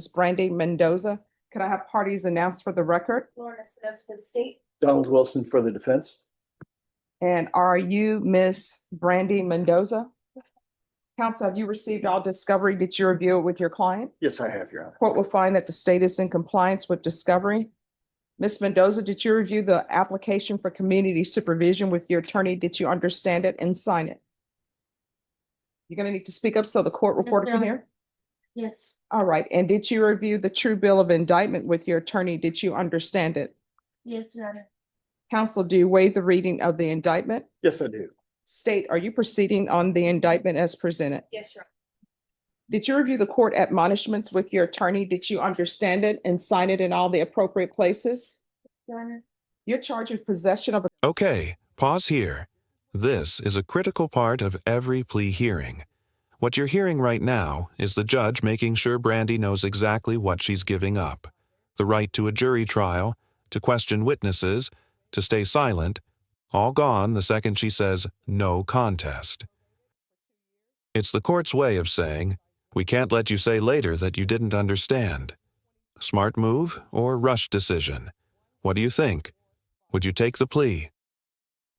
Brandy Mendoza. Could I have parties announced for the record? Lawrence Mendoza for the state. Donald Wilson for the defense. And are you Miss Brandy Mendoza? Counsel, have you received all discovery? Did you review it with your client? Yes, I have, Your Honor. Court will find that the state is in compliance with discovery. Ms. Mendoza, did you review the application for community supervision with your attorney? Did you understand it and sign it? You're gonna need to speak up so the court reporter can hear. Yes. All right, and did you review the true bill of indictment with your attorney? Did you understand it? Yes, Your Honor. Counsel, do you waive the reading of the indictment? Yes, I do. State, are you proceeding on the indictment as presented? Yes, Your Honor. Did you review the court admonishments with your attorney? Did you understand it and sign it in all the appropriate places? Your Honor. You're charged with possession of a Okay, pause here. This is a critical part of every plea hearing. What you're hearing right now is the judge making sure Brandy knows exactly what she's giving up. The right to a jury trial, to question witnesses, to stay silent, all gone the second she says no contest. It's the court's way of saying, we can't let you say later that you didn't understand. Smart move or rush decision? What do you think? Would you take the plea?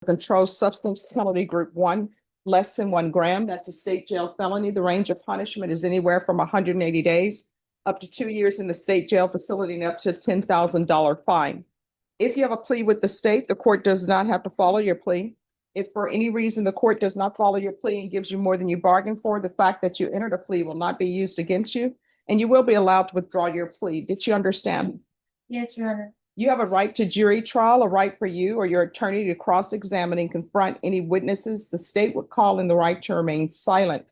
controlled substance penalty group 1, less than 1 gram. That's a state jail felony. The range of punishment is anywhere from 180 days up to 2 years in the state jail facility and up to $10,000 fine. If you have a plea with the state, the court does not have to follow your plea. If for any reason the court does not follow your plea and gives you more than you bargained for, the fact that you entered a plea will not be used against you, and you will be allowed to withdraw your plea. Did you understand? Yes, Your Honor. You have a right to jury trial, a right for you or your attorney to cross-examine and confront any witnesses the state would call in the right to remain silent.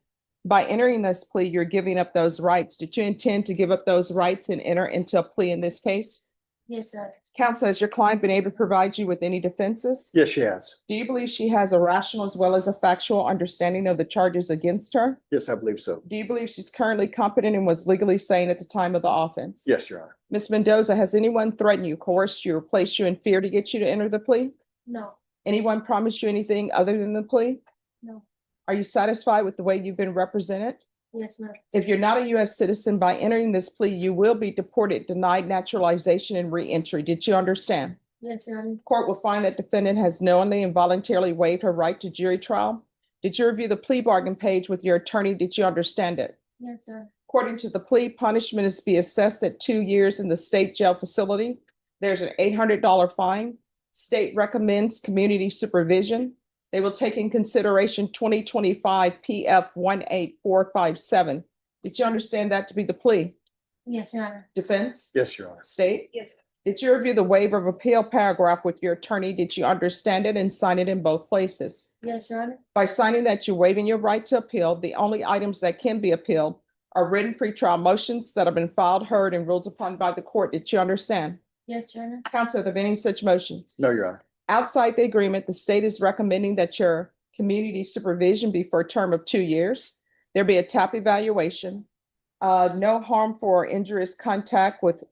By entering this plea, you're giving up those rights. Did you intend to give up those rights and enter into a plea in this case? Yes, Your Honor. Counsel, has your client been able to provide you with any defenses? Yes, she has. Do you believe she has a rational as well as a factual understanding of the charges against her? Yes, I believe so. Do you believe she's currently competent and was legally sane at the time of the offense? Yes, Your Honor. Ms. Mendoza, has anyone threatened you, coerced you, or placed you in fear to get you to enter the plea? No. Anyone promised you anything other than the plea? No. Are you satisfied with the way you've been represented? Yes, Your Honor. If you're not a U.S. citizen, by entering this plea, you will be deported, denied naturalization, and reentry. Did you understand? Yes, Your Honor. Court will find that defendant has knowingly and voluntarily waived her right to jury trial. Did you review the plea bargain page with your attorney? Did you understand it? Yes, Your Honor. According to the plea, punishment is to be assessed at 2 years in the state jail facility. There's an $800 fine. State recommends community supervision. They will take in consideration 2025 PF 18457. Did you understand that to be the plea? Yes, Your Honor. Defense? Yes, Your Honor. State? Yes. Did you review the waiver of appeal paragraph with your attorney? Did you understand it and sign it in both places? Yes, Your Honor. By signing that, you're waiving your right to appeal. The only items that can be appealed are written pretrial motions that have been filed, heard, and ruled upon by the court. Did you understand? Yes, Your Honor. Counsel, are there any such motions? No, Your Honor. Outside the agreement, the state is recommending that your community supervision be for a term of 2 years. There be a TAP evaluation, no harmful or injurious contact with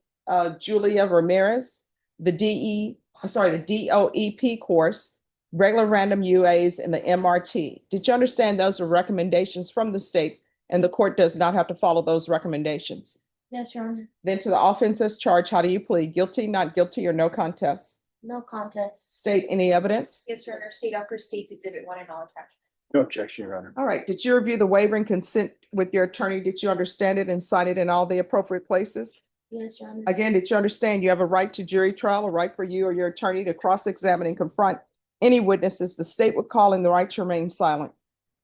Julia Ramirez, the DOEP course, regular random UAs, and the MRT. Did you understand those are recommendations from the state and the court does not have to follow those recommendations? Yes, Your Honor. Then to the offenses charged, how do you plead? Guilty, not guilty, or no contest? No contest. State any evidence? Yes, Your Honor. State offers State's Exhibit 1 and all attachments. No objection, Your Honor. All right, did you review the waiver and consent with your attorney? Did you understand it and sign it in all the appropriate places? Yes, Your Honor. Again, did you understand you have a right to jury trial, a right for you or your attorney to cross-examine and confront any witnesses the state would call in the right to remain silent?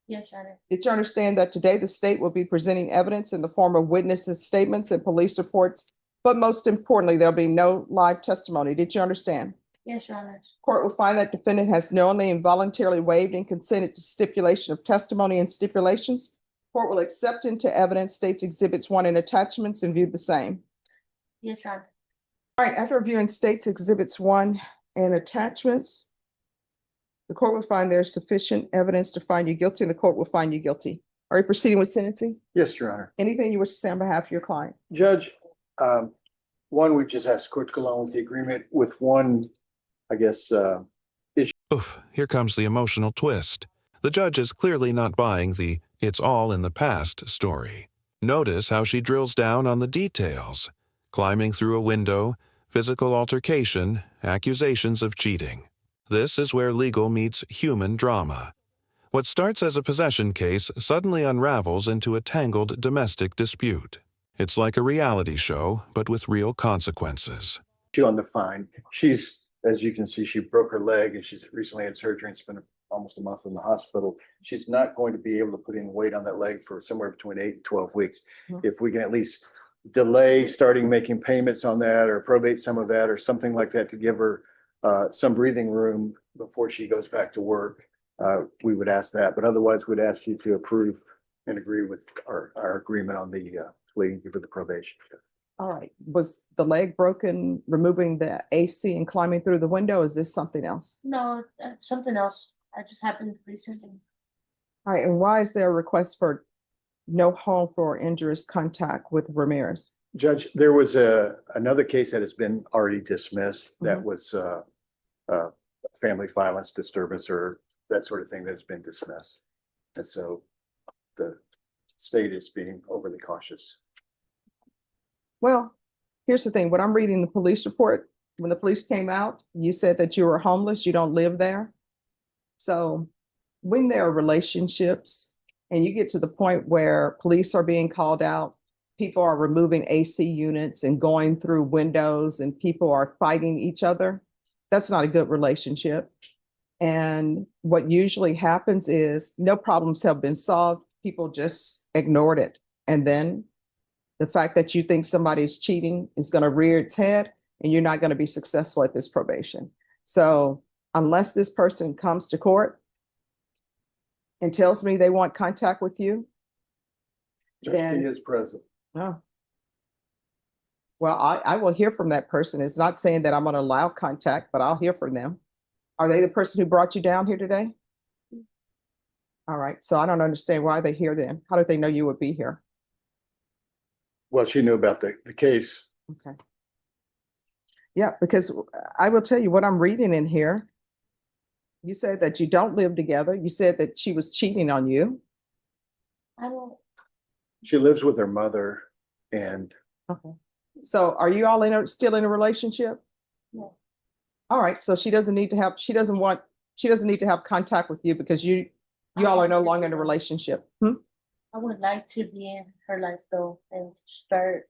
Yes, Your Honor. Did you understand that today the state will be presenting evidence in the form of witnesses' statements and police reports, but most importantly, there'll be no live testimony? Did you understand? Yes, Your Honor. Court will find that defendant has knowingly and voluntarily waived and consented to stipulation of testimony and stipulations. Court will accept into evidence State's Exhibits 1 and attachments and view the same. Yes, Your Honor. All right, after reviewing State's Exhibits 1 and attachments, the court will find there's sufficient evidence to find you guilty, and the court will find you guilty. Are you proceeding with sentencing? Yes, Your Honor. Anything you wish to say on behalf of your client? Judge, one, we just asked the court to go along with the agreement with one, I guess, Oof, here comes the emotional twist. The judge is clearly not buying the "it's all in the past" story. Notice how she drills down on the details: climbing through a window, physical altercation, accusations of cheating. This is where legal meets human drama. What starts as a possession case suddenly unravels into a tangled domestic dispute. It's like a reality show, but with real consequences. On the fine, she's, as you can see, she broke her leg and she's recently had surgery and spent almost a month in the hospital. She's not going to be able to put any weight on that leg for somewhere between 8 and 12 weeks. If we can at least delay starting making payments on that or probate some of that or something like that to give her some breathing room before she goes back to work, we would ask that. But otherwise, we'd ask you to approve and agree with our agreement on the plea for the probation. All right. Was the leg broken, removing the AC and climbing through the window? Is this something else? No, something else. That just happened recently. All right. And why is there a request for no harmful or injurious contact with Ramirez? Judge, there was another case that has been already dismissed that was family violence disturbance or that sort of thing that has been dismissed. And so the state is being overly cautious. Well, here's the thing. When I'm reading the police report, when the police came out, you said that you were homeless, you don't live there. So when there are relationships and you get to the point where police are being called out, people are removing AC units and going through windows and people are fighting each other, that's not a good relationship. And what usually happens is no problems have been solved. People just ignored it. And then the fact that you think somebody's cheating is going to rear its head and you're not going to be successful at this probation. So unless this person comes to court and tells me they want contact with you, Judge, he is present. oh. Well, I will hear from that person. It's not saying that I'm going to allow contact, but I'll hear from them. Are they the person who brought you down here today? All right. So I don't understand why they're here then. How did they know you would be here? Well, she knew about the case. Okay. Yeah, because I will tell you what I'm reading in here. You said that you don't live together. You said that she was cheating on you. I don't. She lives with her mother and Okay. So are you all still in a relationship? No. All right. So she doesn't need to have contact with you because you all are no longer in a relationship. I would like to be in her life though and start.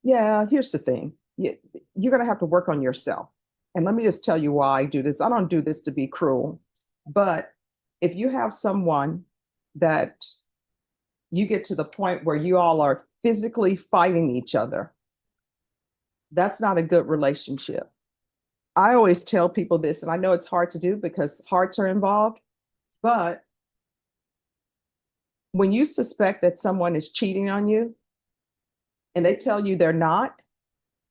Yeah, here's the thing. You're going to have to work on yourself. And let me just tell you why I do this. I don't do this to be cruel, but if you have someone that you get to the point where you all are physically fighting each other, that's not a good relationship. I always tell people this, and I know it's hard to do because hearts are involved, but when you suspect that someone is cheating on you and they tell you they're not,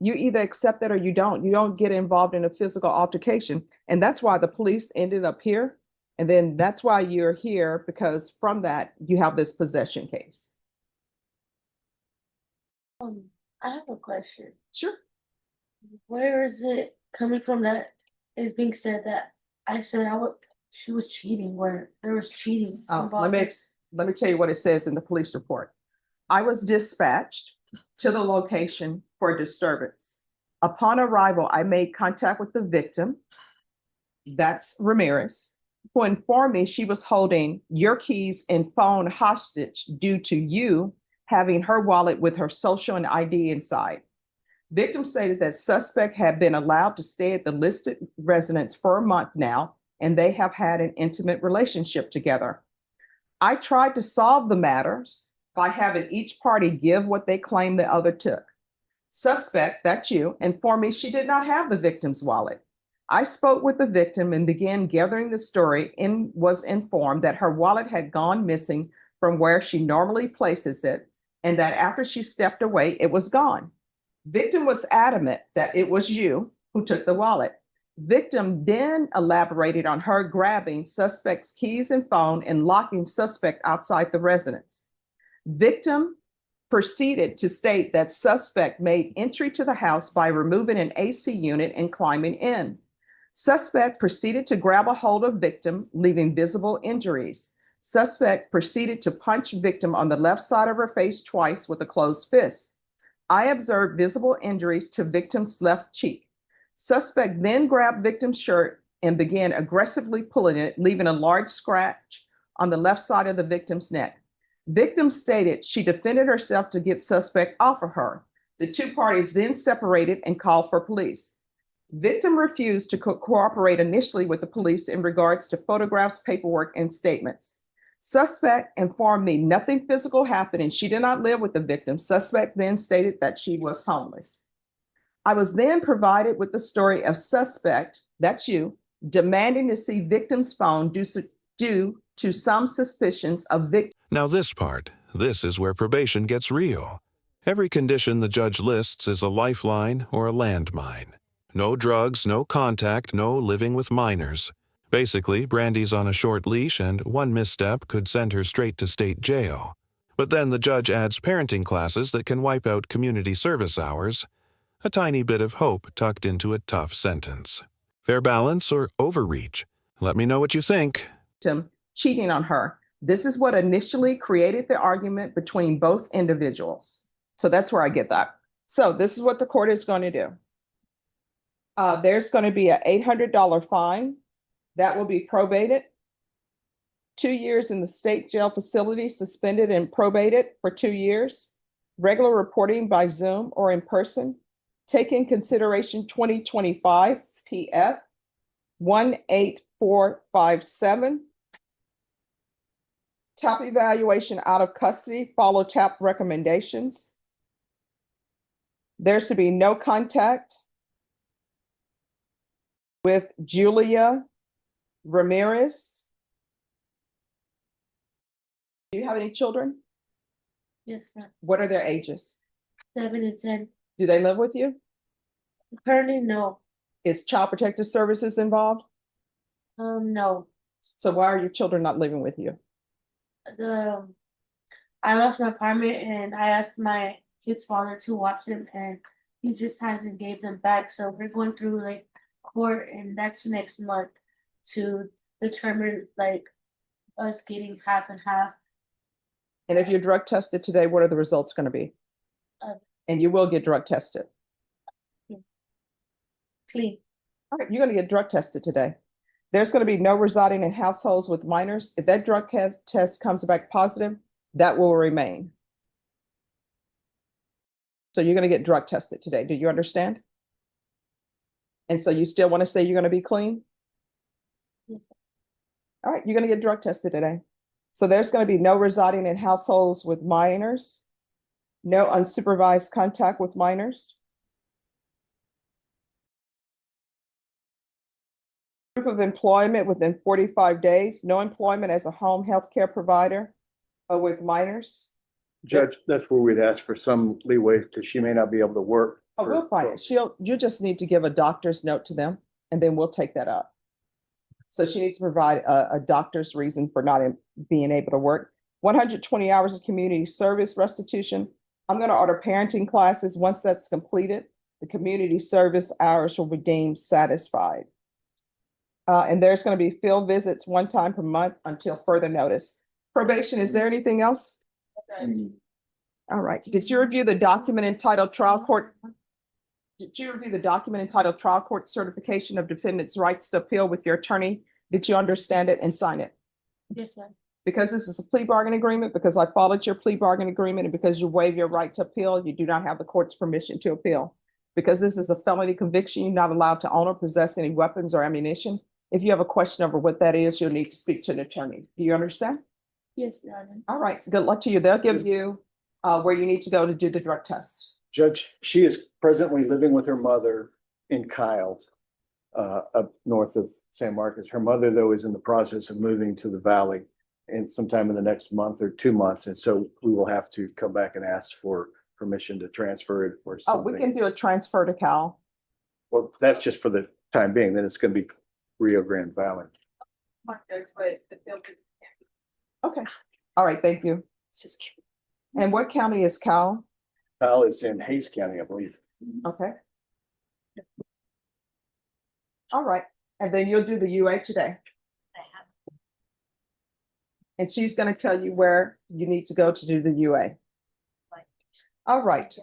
you either accept it or you don't. You don't get involved in a physical altercation. And that's why the police ended up here. And then that's why you're here, because from that, you have this possession case. I have a question. Sure. Where is it coming from that is being said that I said she was cheating, where there was cheating involved? Let me tell you what it says in the police report. I was dispatched to the location for disturbance. Upon arrival, I made contact with the victim, that's Ramirez, who informed me she was holding your keys and phone hostage due to you having her wallet with her social and ID inside. Victim stated that suspect had been allowed to stay at the listed residence for a month now, and they have had an intimate relationship together. I tried to solve the matters by having each party give what they claim the other took. Suspect, that's you, informed me she did not have the victim's wallet. I spoke with the victim and began gathering the story and was informed that her wallet had gone missing from where she normally places it, and that after she stepped away, it was gone. Victim was adamant that it was you who took the wallet. Victim then elaborated on her grabbing suspect's keys and phone and locking suspect outside the residence. Victim proceeded to state that suspect made entry to the house by removing an AC unit and climbing in. Suspect proceeded to grab a hold of victim, leaving visible injuries. Suspect proceeded to punch victim on the left side of her face twice with a closed fist. I observed visible injuries to victim's left cheek. Suspect then grabbed victim's shirt and began aggressively pulling it, leaving a large scratch on the left side of the victim's neck. Victim stated she defended herself to get suspect off of her. The two parties then separated and called for police. Victim refused to cooperate initially with the police in regards to photographs, paperwork, and statements. Suspect informed me nothing physical happened and she did not live with the victim. Suspect then stated that she was homeless. I was then provided with the story of suspect, that's you, demanding to see victim's phone due to some suspicions of victim. Now this is where probation gets real. Every condition the judge lists is a lifeline or a landmine. No drugs, no contact, no living with minors. Basically, Brandy's on a short leash and one misstep could send her straight to state jail. But then the judge adds parenting classes that can wipe out community service hours. A tiny bit of hope tucked into a tough sentence. Fair balance or overreach? Let me know what you think. Cheating on her. This is what initially created the argument between both individuals. So that's where I get that. So this is what the court is going to do. There's going to be an $800 fine. That will be probated. 2 years in the state jail facility, suspended and probated for 2 years. Regular reporting by Zoom or in person. Take in consideration 2025 PF 18457. TAP evaluation out of custody, follow TAP recommendations. There's to be no contact with Julia Ramirez. Do you have any children? Yes, ma'am. What are their ages? 7 and 10. Do they live with you? Currently, no. Is Child Protective Services involved? No. So why are your children not living with you? I lost my apartment and I asked my kid's father to watch them and he just hasn't gave them back. So we're going through like court and that's next month to determine like us getting half and half. And if you're drug tested today, what are the results going to be? And you will get drug tested. Clean. All right, you're going to get drug tested today. There's going to be no residing in households with minors. If that drug test comes back positive, that will remain. So you're going to get drug tested today. Do you understand? And so you still want to say you're going to be clean? Yes. All right, you're going to get drug tested today. So there's going to be no residing in households with minors, no unsupervised contact with minors. Proof of employment within 45 days, no employment as a home health care provider or with minors. Judge, that's where we'd ask for some leeway because she may not be able to work. Oh, we'll find it. You just need to give a doctor's note to them and then we'll take that up. So she needs to provide a doctor's reason for not being able to work. 120 hours of community service restitution. I'm going to order parenting classes. Once that's completed, the community service hours will be deemed satisfied. And there's going to be field visits 1 time per month until further notice. Probation, is there anything else? All right. Did you review the document entitled trial court? Did you review the document entitled trial court certification of defendant's rights to appeal with your attorney? Did you understand it and sign it? Yes, ma'am. Because this is a plea bargain agreement, because I followed your plea bargain agreement, and because you waive your right to appeal, you do not have the court's permission to appeal. Because this is a felony conviction, you're not allowed to own or possess any weapons or ammunition. If you have a question over what that is, you'll need to speak to an attorney. Do you understand? Yes, Your Honor. All right, good luck to you. They'll give you where you need to go to do the drug test. Judge, she is presently living with her mother in Kyle, up north of San Marcos. Her mother, though, is in the process of moving to the valley in sometime in the next month or 2 months. And so we will have to come back and ask for permission to transfer it or Oh, we something. can do a transfer to Cal. Well, that's just for the time being. Then it's going to be Rio Grande Valley. Okay, all right, thank you. And what county is Cal? Kyle is in Hayes County, I believe. Okay. All right, and then you'll do the UA today. And she's gonna tell you where you need to go to do the UA. All right,